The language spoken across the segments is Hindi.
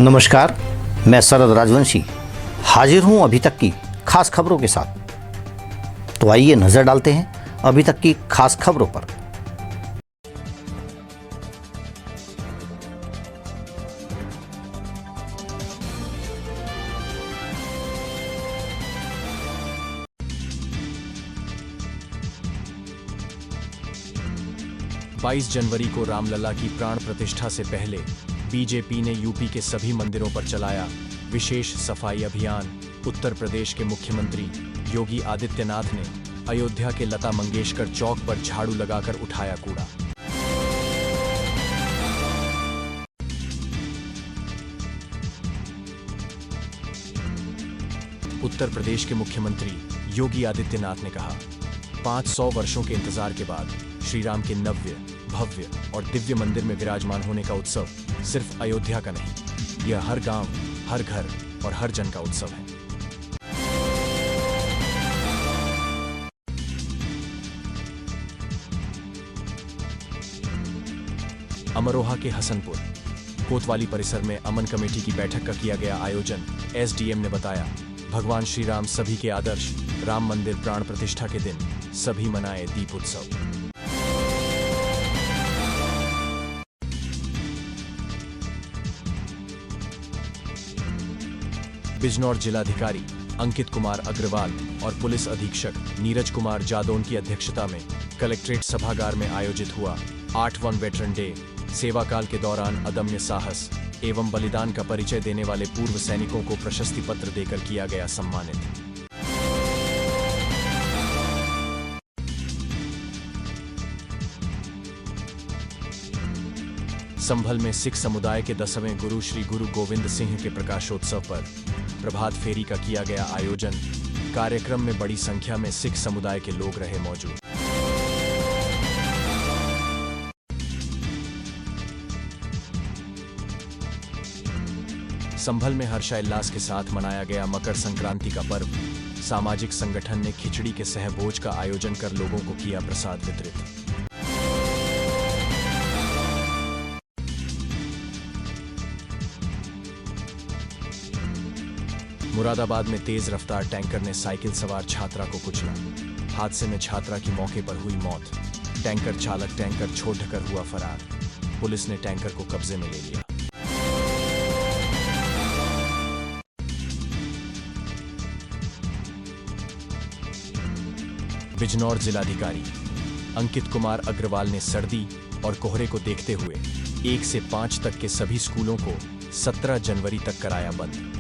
नमस्कार, मैं शरद राजवंशी हाजिर हूं अभी तक की खास खबरों के साथ। तो आइए नजर डालते हैं अभी तक की खास खबरों पर। बाईस जनवरी को रामलला की प्राण प्रतिष्ठा से पहले बीजेपी ने यूपी के सभी मंदिरों पर चलाया विशेष सफाई अभियान। उत्तर प्रदेश के मुख्यमंत्री योगी आदित्यनाथ ने अयोध्या के लता मंगेशकर चौक पर झाड़ू लगाकर उठाया कूड़ा। उत्तर प्रदेश के मुख्यमंत्री योगी आदित्यनाथ ने कहा, 500 वर्षों के इंतजार के बाद श्री राम के नव्य, भव्य और दिव्य मंदिर में विराजमान होने का उत्सव सिर्फ अयोध्या का नहीं, यह हर गांव, हर घर और हर जन का उत्सव है। अमरोहा के हसनपुर कोतवाली परिसर में अमन कमेटी की बैठक का किया गया आयोजन। एसडीएम ने बताया, भगवान श्री राम सभी के आदर्श, राम मंदिर प्राण प्रतिष्ठा के दिन सभी मनाए दीप उत्सव। बिजनौर जिलाधिकारी अंकित कुमार अग्रवाल और पुलिस अधीक्षक नीरज कुमार जादौन की अध्यक्षता में कलेक्ट्रेट सभागार में आयोजित हुआ 8वां वेटरन डे सेवा काल के दौरान अदम्य साहस एवं बलिदान का परिचय देने वाले पूर्व सैनिकों को प्रशस्ति पत्र देकर किया गया सम्मानित। संभल में सिख समुदाय के 10वें गुरु श्री गुरु गोविंद सिंह के प्रकाशोत्सव पर प्रभात फेरी का किया गया आयोजन। कार्यक्रम में बड़ी संख्या में सिख समुदाय के लोग रहे मौजूद। संभल में हर्षोल्लास के साथ मनाया गया मकर संक्रांति का पर्व। सामाजिक संगठन ने खिचड़ी के सहभोज का आयोजन कर लोगों को किया प्रसाद वितरित। मुरादाबाद में तेज रफ्तार टैंकर ने साइकिल सवार छात्रा को कुचला। हादसे में छात्रा की मौके पर हुई मौत। टैंकर चालक टैंकर छोड़ ढकर हुआ फरार। पुलिस ने टैंकर को कब्जे में ले लिया। बिजनौर जिलाधिकारी अंकित कुमार अग्रवाल ने सर्दी और कोहरे को देखते हुए 1 से 5 तक के सभी स्कूलों को 17 जनवरी तक कराया बंद।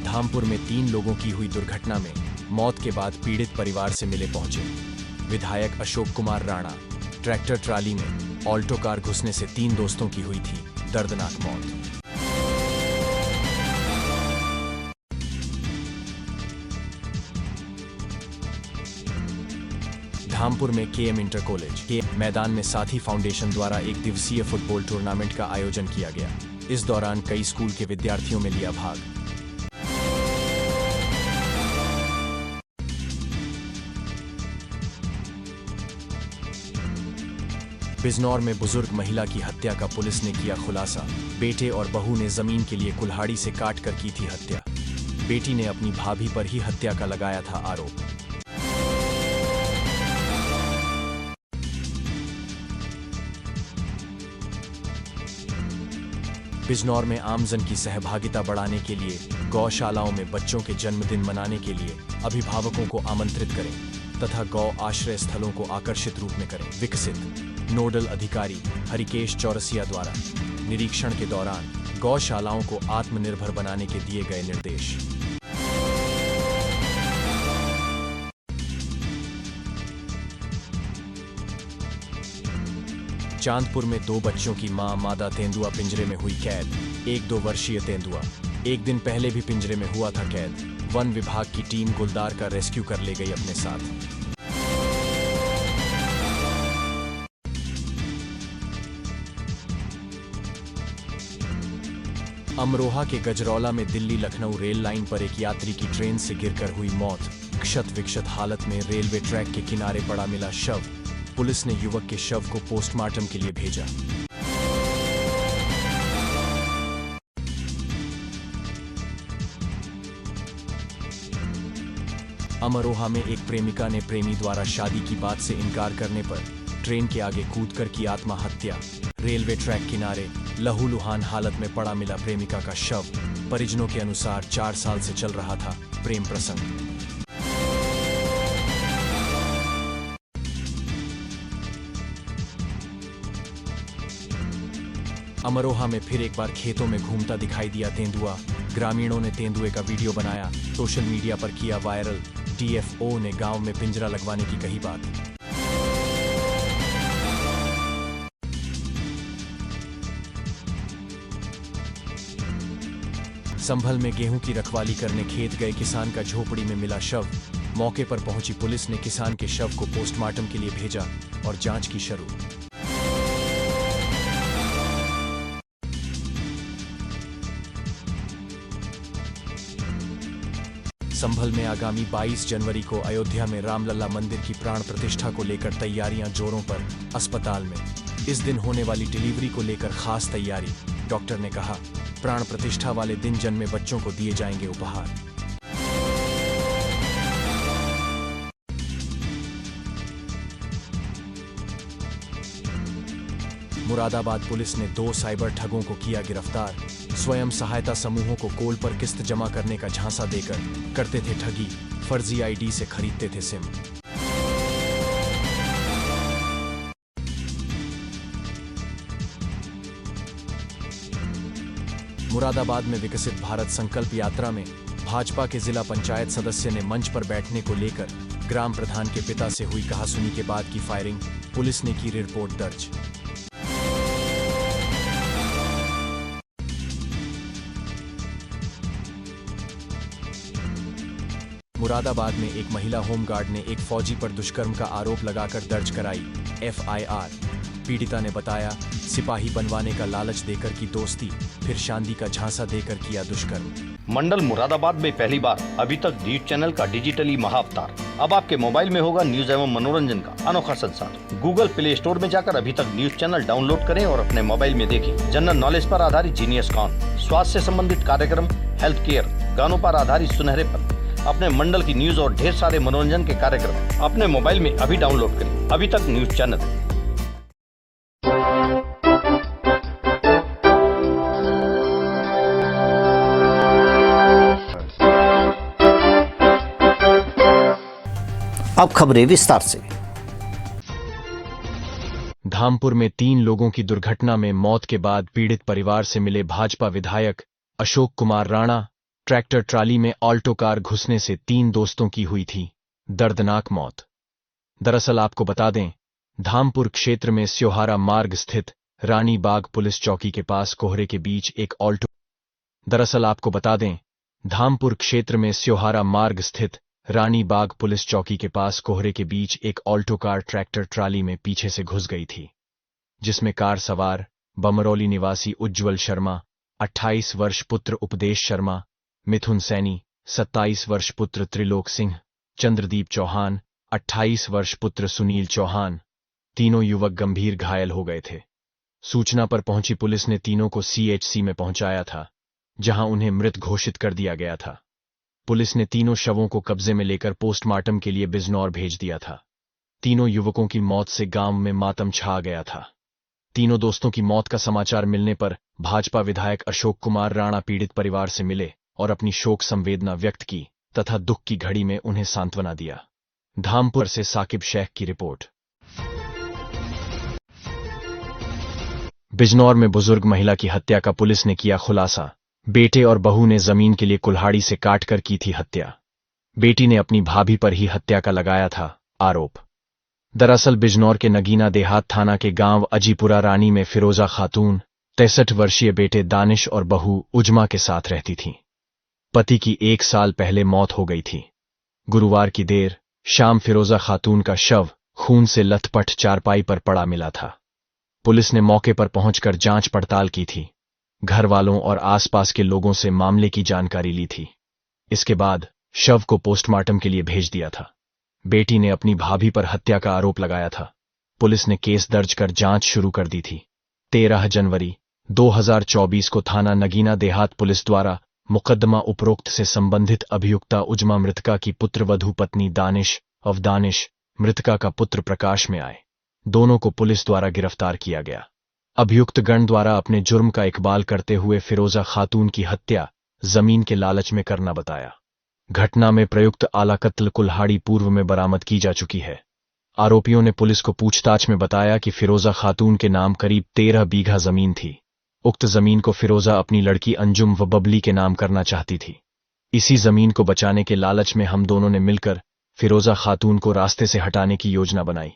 धामपुर में 3 लोगों की हुई दुर्घटना में मौत के बाद पीड़ित परिवार से मिले पहुंचे विधायक अशोक कुमार राणा। ट्रैक्टर ट्राली में ऑल्टो कार घुसने से 3 दोस्तों की हुई थी दर्दनाक मौत। धामपुर में केएम इंटर कॉलेज के मैदान में साथी फाउंडेशन द्वारा 1 दिवसीय फुटबॉल टूर्नामेंट का आयोजन किया गया। इस दौरान कई स्कूल के विद्यार्थियों में लिया भाग। बिजनौर में बुजुर्ग महिला की हत्या का पुलिस ने किया खुलासा। बेटे और बहू ने जमीन के लिए कुल्हाड़ी से काट कर की थी हत्या। बेटी ने अपनी भाभी पर ही हत्या का लगाया था आरोप। बिजनौर में आमजन की सहभागिता बढ़ाने के लिए गौशालाओं में बच्चों के जन्मदिन मनाने के लिए अभिभावकों को आमंत्रित करें तथा गौ आश्रय स्थलों को आकर्षित रूप में करें विकसित। नोडल अधिकारी हरिकेश चौरसिया द्वारा निरीक्षण के दौरान गौशालाओं को आत्मनिर्भर बनाने के दिए गए निर्देश। चांदपुर में 2 बच्चों की मां मादा तेंदुआ पिंजरे में हुई कैद। 1-2 वर्षीय तेंदुआ 1 दिन पहले भी पिंजरे में हुआ था कैद। वन विभाग की टीम गुलदार का रेस्क्यू कर ले गई अपने साथ। अमरोहा के गजरौला में दिल्ली लखनऊ रेल लाइन पर एक यात्री की ट्रेन से गिरकर हुई मौत। क्षत विक्षत हालत में रेलवे ट्रैक के किनारे पड़ा मिला शव। पुलिस ने युवक के शव को पोस्टमार्टम के लिए भेजा। अमरोहा में एक प्रेमिका ने प्रेमी द्वारा शादी की बात से इनकार करने पर ट्रेन के आगे कूदकर की आत्महत्या। रेलवे ट्रैक किनारे लहूलुहान हालत में पड़ा मिला प्रेमिका का शव। परिजनों के अनुसार 4 साल से चल रहा था प्रेम प्रसंग। अमरोहा में फिर एक बार खेतों में घूमता दिखाई दिया तेंदुआ। ग्रामीणों ने तेंदुए का वीडियो बनाया, सोशल मीडिया पर किया वायरल। डीएफओ ने गांव में पिंजरा लगवाने की कही बात। संभल में गेहूं की रखवाली करने खेत गए किसान का झोपड़ी में मिला शव। मौके पर पहुंची पुलिस ने किसान के शव को पोस्टमार्टम के लिए भेजा और जांच की शुरू। संभल में आगामी 22 जनवरी को अयोध्या में रामलला मंदिर की प्राण प्रतिष्ठा को लेकर तैयारियां जोरों पर। अस्पताल में इस दिन होने वाली डिलीवरी को लेकर खास तैयारी। डॉक्टर ने कहा, प्राण प्रतिष्ठा वाले दिन जन्मे बच्चों को दिए जाएंगे उपहार। मुरादाबाद पुलिस ने 2 साइबर ठगों को किया गिरफ्तार। स्वयं सहायता समूहों को कॉल पर किस्त जमा करने का झांसा देकर करते थे ठगी। फर्जी आईडी से खरीदते थे सिम। मुरादाबाद में विकसित भारत संकल्प यात्रा में भाजपा के जिला पंचायत सदस्य ने मंच पर बैठने को लेकर ग्राम प्रधान के पिता से हुई कहासुनी के बाद की फायरिंग। पुलिस ने की रिपोर्ट दर्ज। मुरादाबाद में एक महिला होमगार्ड ने एक फौजी पर दुष्कर्म का आरोप लगाकर दर्ज कराई एफआईआर। पीड़िता ने बताया, सिपाही बनवाने का लालच देकर की दोस्ती, फिर शादी का झांसा देकर किया दुष्कर्म। मंडल मुरादाबाद में पहली बार अभी तक न्यूज चैनल का डिजिटली महाअवतार। अब आपके मोबाइल में होगा न्यूज एवं मनोरंजन का अनोखा संसार। गूगल प्ले स्टोर में जाकर अभी तक न्यूज चैनल डाउनलोड करें और अपने मोबाइल में देखें जनरल नॉलेज पर आधारित जीनियस कॉन, स्वास्थ्य से संबंधित कार्यक्रम, हेल्थ केयर, गानों पर आधारित सुनहरे पल, अपने मंडल की न्यूज और ढेर सारे मनोरंजन के कार्यक्रम अपने मोबाइल में अभी डाउनलोड करें। अभी तक न्यूज चैनल। अब खबरें विस्तार से। धामपुर में 3 लोगों की दुर्घटना में मौत के बाद पीड़ित परिवार से मिले भाजपा विधायक अशोक कुमार राणा। ट्रैक्टर ट्राली में ऑल्टो कार घुसने से 3 दोस्तों की हुई थी दर्दनाक मौत। दरअसल आपको बता दें, धामपुर क्षेत्र में स्योहारा मार्ग स्थित रानी बाग पुलिस चौकी के पास कोहरे के बीच एक ऑल्टो दरअसल आपको बता दें, धामपुर क्षेत्र में स्योहारा मार्ग स्थित रानी बाग पुलिस चौकी के पास कोहरे के बीच एक ऑल्टो कार ट्रैक्टर ट्राली में पीछे से घुस गई थी, जिसमें कार सवार बमरौली निवासी उज्ज्वल शर्मा 28 वर्ष पुत्र उपदेश शर्मा, मिथुन सैनी 27 वर्ष पुत्र त्रिलोक सिंह, चंद्रदीप चौहान 28 वर्ष पुत्र सुनील चौहान, तीनों युवक गंभीर घायल हो गए थे। सूचना पर पहुंची पुलिस ने तीनों को सीएचसी में पहुंचाया था, जहां उन्हें मृत घोषित कर दिया गया था। पुलिस ने तीनों शवों को कब्जे में लेकर पोस्टमार्टम के लिए बिजनौर भेज दिया था। तीनों युवकों की मौत से गांव में मातम छा गया था। तीनों दोस्तों की मौत का समाचार मिलने पर भाजपा विधायक अशोक कुमार राणा पीड़ित परिवार से मिले और अपनी शोक संवेदना व्यक्त की तथा दुख की घड़ी में उन्हें सांत्वना दिया। धामपुर से साकिब शेख की रिपोर्ट। बिजनौर में बुजुर्ग महिला की हत्या का पुलिस ने किया खुलासा। बेटे और बहू ने जमीन के लिए कुल्हाड़ी से काटकर की थी हत्या। बेटी ने अपनी भाभी पर ही हत्या का लगाया था आरोप। दरअसल बिजनौर के नगीना देहात थाना के गांव अजीपुरा रानी में फिरोजा खातून 63 वर्षीय बेटे दानिश और बहू उजमा के साथ रहती थीं। पति की 1 साल पहले मौत हो गई थी। गुरुवार की देर शाम फिरोजा खातून का शव खून से लथपथ चारपाई पर पड़ा मिला था। पुलिस ने मौके पर पहुंचकर जांच पड़ताल की थी। घर वालों और आसपास के लोगों से मामले की जानकारी ली थी। इसके बाद शव को पोस्टमार्टम के लिए भेज दिया था। बेटी ने अपनी भाभी पर हत्या का आरोप लगाया था। पुलिस ने केस दर्ज कर जांच शुरू कर दी थी। 13 जनवरी 2024 को थाना नगीना देहात पुलिस द्वारा मुकदमा उपरोक्त से संबंधित अभियुक्ता उजमा मृतका की पुत्रवधू पत्नी दानिश मृतका का पुत्र प्रकाश में आए। दोनों को पुलिस द्वारा गिरफ्तार किया गया। अभियुक्त गण द्वारा अपने जुर्म का इकबाल करते हुए फिरोजा खातून की हत्या जमीन के लालच में करना बताया। घटना में प्रयुक्त आला कत्ल कुल्हाड़ी पूर्व में बरामद की जा चुकी है। आरोपियों ने पुलिस को पूछताछ में बताया कि फिरोजा खातून के नाम करीब 13 बीघा जमीन थी। उक्त जमीन को फिरोजा अपनी लड़की अंजुम व बबली के नाम करना चाहती थी। इसी जमीन को बचाने के लालच में हम दोनों ने मिलकर फिरोजा खातून को रास्ते से हटाने की योजना बनाई।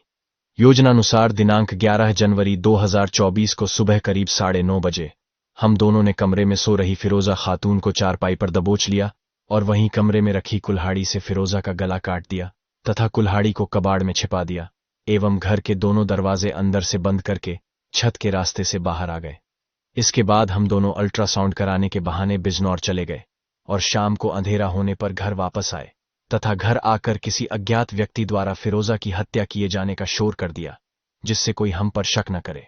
योजनानुसार दिनांक 11 जनवरी 2024 को सुबह करीब 9:30 बजे हम दोनों ने कमरे में सो रही फिरोजा खातून को चारपाई पर दबोच लिया और वहीं कमरे में रखी कुल्हाड़ी से फिरोजा का गला काट दिया तथा कुल्हाड़ी को कबाड़ में छिपा दिया एवं घर के दोनों दरवाजे अंदर से बंद करके छत के रास्ते से बाहर आ गए। इसके बाद हम दोनों अल्ट्रासाउंड कराने के बहाने बिजनौर चले गए और शाम को अंधेरा होने पर घर वापस आए तथा घर आकर किसी अज्ञात व्यक्ति द्वारा फिरोजा की हत्या किए जाने का शोर कर दिया, जिससे कोई हम पर शक न करे।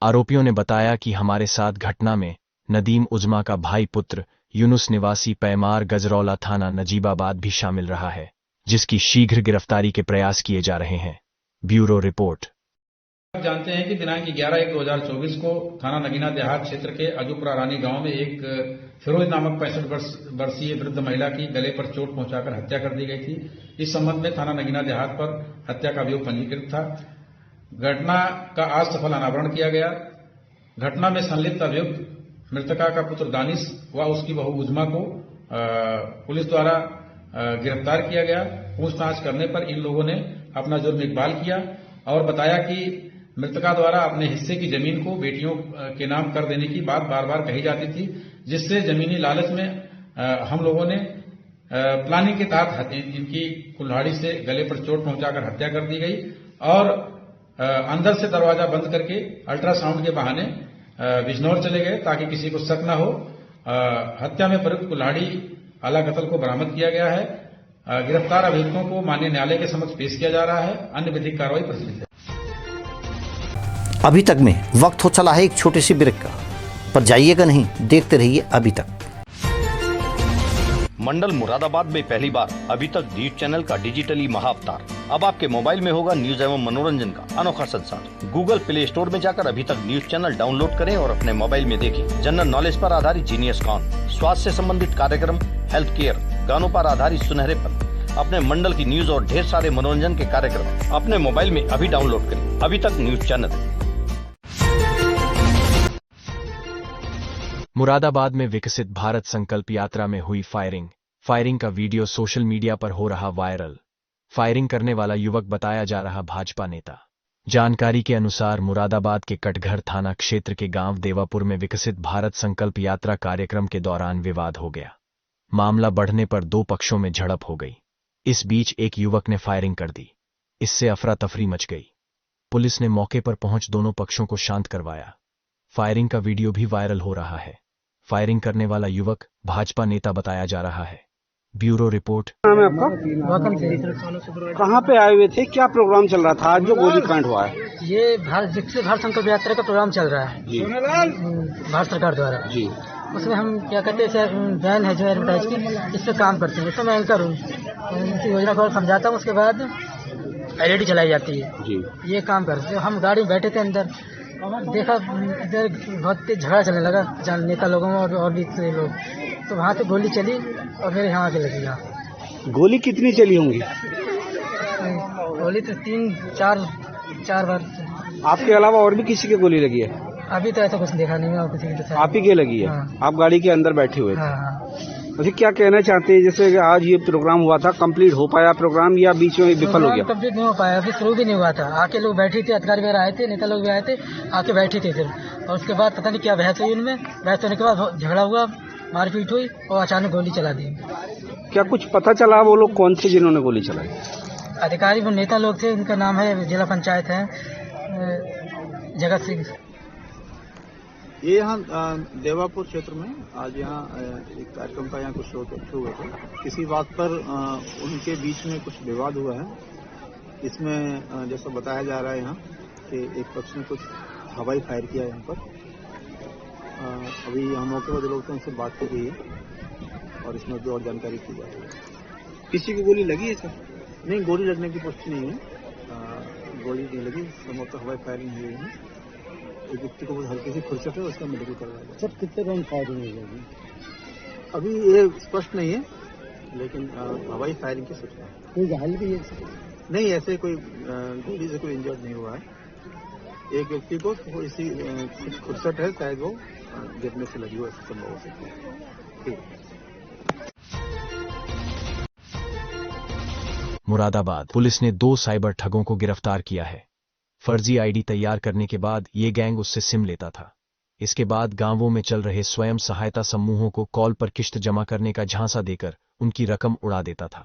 आरोपियों ने बताया कि हमारे साथ घटना में नदीम उजमा का भाई पुत्र यूनुस निवासी पैमार गजरौला थाना नजीबाबाद भी शामिल रहा है, जिसकी शीघ्र गिरफ्तारी के प्रयास किए जा रहे हैं। Bureau report. आप जानते हैं कि दिनांक 11/1/2024 को थाना नगीना देहात क्षेत्र के अजूपुरा रानी गांव में एक फिरोज नामक 65 वर्षीय वृद्ध महिला की गले पर चोट पहुंचाकर हत्या कर दी गई थी। इस संबंध में थाना नगीना देहात पर हत्या का अभियोग पंजीकृत था। घटना का आज सफल अनावरण किया गया। घटना में संलिप्त अभियुक्त मृतका का पुत्र दानिश व उसकी बहू उजमा को पुलिस द्वारा गिरफ्तार किया गया। पूछताछ करने पर इन लोगों ने अपना जुर्म इकबाल किया और बताया कि मृतका द्वारा अपने हिस्से की जमीन को बेटियों के नाम कर देने की बात बार बार कही जाती थी, जिससे जमीनी लालच में हम लोगों ने प्लानिंग के तहत इनकी कुल्हाड़ी से गले पर चोट पहुंचाकर हत्या कर दी गई और अंदर से दरवाजा बंद करके अल्ट्रासाउंड के बहाने बिजनौर चले गए ताकि किसी को शक न हो। हत्या में प्रयुक्त कुल्हाड़ी आला कत्ल को बरामद किया गया है। गिरफ्तार अभियुक्तों को माननीय न्यायालय के समक्ष पेश किया जा रहा है। अन्य विधिक कार्रवाई प्रचलित है। अभी तक में वक्त हो चला है एक छोटे से ब्रेक का, पर जाइएगा नहीं, देखते रहिए अभी तक। मंडल मुरादाबाद में पहली बार अभी तक न्यूज चैनल का डिजिटली महाअवतार। अब आपके मोबाइल में होगा न्यूज एवं मनोरंजन का अनोखा संसार। गूगल प्ले स्टोर में जाकर अभी तक न्यूज चैनल डाउनलोड करें और अपने मोबाइल में देखें जनरल नॉलेज पर आधारित जीनियस कॉन, स्वास्थ्य से संबंधित कार्यक्रम, हेल्थ केयर, गानों पर आधारित सुनहरेपन, अपने मंडल की न्यूज और ढेर सारे मनोरंजन के कार्यक्रम अपने मोबाइल में अभी डाउनलोड करें। अभी तक न्यूज चैनल। मुरादाबाद में विकसित भारत संकल्प यात्रा में हुई फायरिंग का वीडियो सोशल मीडिया पर हो रहा वायरल। फायरिंग करने वाला युवक बताया जा रहा भाजपा नेता। जानकारी के अनुसार मुरादाबाद के कटघर थाना क्षेत्र के गांव देवापुर में विकसित भारत संकल्प यात्रा कार्यक्रम के दौरान विवाद हो गया। मामला बढ़ने पर दो पक्षों में झड़प हो गई। इस बीच एक युवक ने फायरिंग कर दी। इससे अफरा तफरी मच गई। पुलिस ने मौके पर पहुंच दोनों पक्षों को शांत करवाया। फायरिंग का वीडियो भी वायरल हो रहा है। फायरिंग करने वाला युवक भाजपा नेता बताया जा रहा है। Bureau report. नाम है आपका? कहाँ पे आए हुए थे? क्या प्रोग्राम चल रहा था आज जो गोलीकांड हुआ है? ये भारत संकल्प यात्रा का प्रोग्राम चल रहा है भारत सरकार द्वारा जी। उसमें हम क्या कहते हैं वैन है जो एडवर्टाइज की, इस पे काम करते हैं। इसमें मैं एंकर हूँ, इनकी योजना को समझाता हूँ। उसके बाद एलईडी चलाई जाती है जी। ये काम करते हैं। हम गाड़ी में बैठे थे, अंदर देखा इधर बहुत तेज झगड़ा चलने लगा नेता लोगों में और भी लोग, तो वहाँ से गोली चली और फिर यहाँ आके लगी। यहाँ गोली कितनी चली होंगी? गोली तो 3-4 बार। आपके अलावा और भी किसी की गोली लगी है? अभी तो ऐसा कुछ देखा नहीं है और किसी की। आप ही के लगी है? हाँ। आप गाड़ी के अंदर बैठे हुए थे? हाँ। मुझे क्या कहना चाहते हैं, जैसे आज ये प्रोग्राम हुआ था, कंप्लीट हो पाया प्रोग्राम या बीच में विफल हो गया? कंप्लीट नहीं हो पाया, अभी शुरू भी नहीं हुआ था। आके लोग बैठे थे, अधिकारी वगैरह आए थे, नेता लोग भी आए थे, आके बैठे थे सिर्फ। और उसके बाद पता नहीं क्या बहस हुई उनमें। बहस होने के बाद झगड़ा हुआ, मारपीट हुई और अचानक गोली चला दी। क्या कुछ पता चला वो लोग कौन थे जिन्होंने गोली चलाई? अधिकारी वो नेता लोग थे, उनका नाम है जिला पंचायत है जगत सिंह। ये यहाँ देवापुर क्षेत्र में आज यहाँ एक कार्यक्रम का यहाँ कुछ लोग इकट्ठे हुए थे। किसी बात पर उनके बीच में कुछ विवाद हुआ है। इसमें जैसा बताया जा रहा है यहाँ कि एक पक्ष ने कुछ हवाई फायर किया यहाँ पर। अभी हम मौके पर लोग उनसे बात की गई है और इसमें भी और जानकारी की जा रही है। किसी को गोली लगी है सर? नहीं, गोली लगने की पुष्टि नहीं है। गोली नहीं लगी, संभवतः हवाई फायरिंग हुई है। एक व्यक्ति को हल्की सी फुर्सत है, उसका मेडिकल करवाया गया। सर कितने राउंड फायरिंग हुई? अभी ये स्पष्ट नहीं है, लेकिन हवाई फायरिंग की सूचना है। कोई घायल भी है? नहीं, ऐसे कोई गोली से कोई इंजर्ड नहीं हुआ है। एक व्यक्ति को इसी फुर्सत है, शायद वो गिरने से लगी हो, ऐसा संभव हो सकता है। ठीक। मुरादाबाद पुलिस ने 2 साइबर ठगों को गिरफ्तार किया है। फर्जी आईडी तैयार करने के बाद ये गैंग उससे सिम लेता था। इसके बाद गांवों में चल रहे स्वयं सहायता समूहों को कॉल पर किश्त जमा करने का झांसा देकर उनकी रकम उड़ा देता था।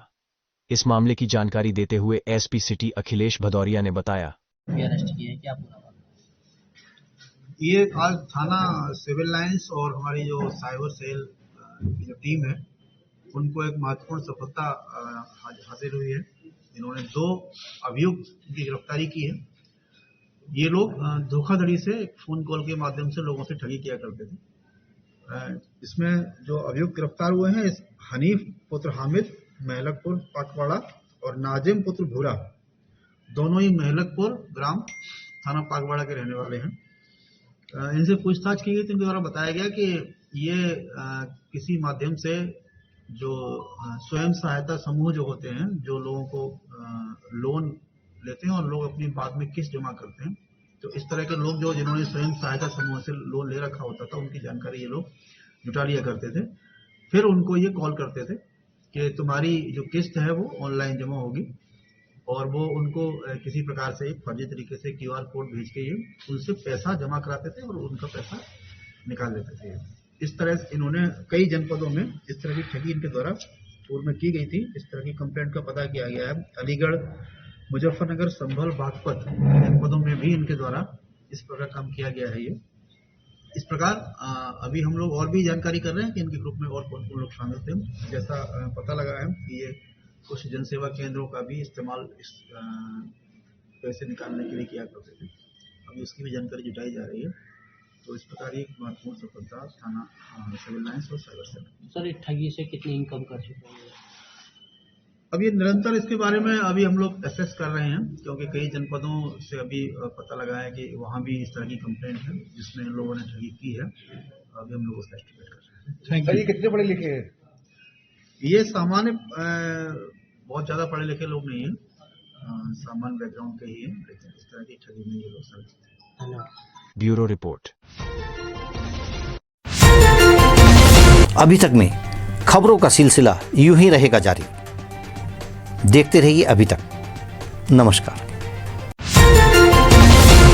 इस मामले की जानकारी देते हुए एसपी सिटी अखिलेश भदौरिया ने बताया, ये आज थाना सिविल लाइंस और हमारी जो साइबर सेल की जो टीम है, उनको एक महत्वपूर्ण सफलता हासिल हुई है। इन्होंने 2 अभियुक्त की गिरफ्तारी की है। ये लोग धोखाधड़ी से फोन कॉल के माध्यम से लोगों से ठगी किया करते थे। इसमें जो अभियुक्त गिरफ्तार हुए हैं, इस हनीफ पुत्र हामिद महलकपुर पाकवाड़ा और नाजिम पुत्र भूरा, दोनों ही महलकपुर ग्राम थाना पाकवाड़ा के रहने वाले हैं। इनसे पूछताछ की गई तो इनके द्वारा बताया गया कि ये किसी माध्यम से जो स्वयं सहायता समूह जो होते हैं, जो लोगों को लोन लेते हैं और लोग अपनी बाद में किस्त जमा करते हैं, तो इस तरह के लोग जो जिन्होंने स्वयं सहायता समूह से लोन ले रखा होता था, उनकी जानकारी ये लोग जुटा लिया करते थे। फिर उनको ये कॉल करते थे कि तुम्हारी जो किस्त है वो ऑनलाइन जमा होगी, और वो उनको किसी प्रकार से एक फर्जी तरीके से QR कोड भेज के ये उनसे पैसा जमा कराते थे और उनका पैसा निकाल लेते थे। इस तरह से इन्होंने कई जनपदों में इस तरह की ठगी इनके द्वारा पूर्व में की गई थी। इस तरह की कंप्लेंट का पता किया गया है। अलीगढ़, मुजफ्फरनगर, संभल, बागपत जनपदों में भी इनके द्वारा इस प्रकार काम किया गया है। ये इस प्रकार अभी हम लोग और भी जानकारी कर रहे हैं कि इनके ग्रुप में और कौन कौन लोग शामिल थे। जैसा पता लगा है कि ये कुछ जनसेवा केंद्रों का भी इस्तेमाल इस पैसे निकालने के लिए किया करते थे। अभी उसकी भी जानकारी जुटाई जा रही है। तो इस प्रकार एक महत्वपूर्ण सफलता थाना सिविल लाइंस और साइबर सेल। सर, इस ठगी से कितनी इनकम कर चुके हैं? अब ये निरंतर इसके बारे में अभी हम लोग एसेस कर रहे हैं, क्योंकि कई जनपदों से अभी पता लगा है कि वहाँ भी इस तरह की कंप्लेंट है जिसमें लोगों ने ठगी की है। अभी हम लोग उसका एस्टिमेट कर रहे हैं। सर, ये कितने पढ़े लिखे हैं? ये सामान्य बहुत ज़्यादा पढ़े लिखे लोग नहीं हैं, सामान्य बैकग्राउंड के ही हैं, लेकिन इस तरह की ठगी में ये लोग शामिल हैं। Bureau report. अभी तक में खबरों का सिलसिला यूं ही रहेगा जारी। देखते रहिए अभी तक। नमस्कार।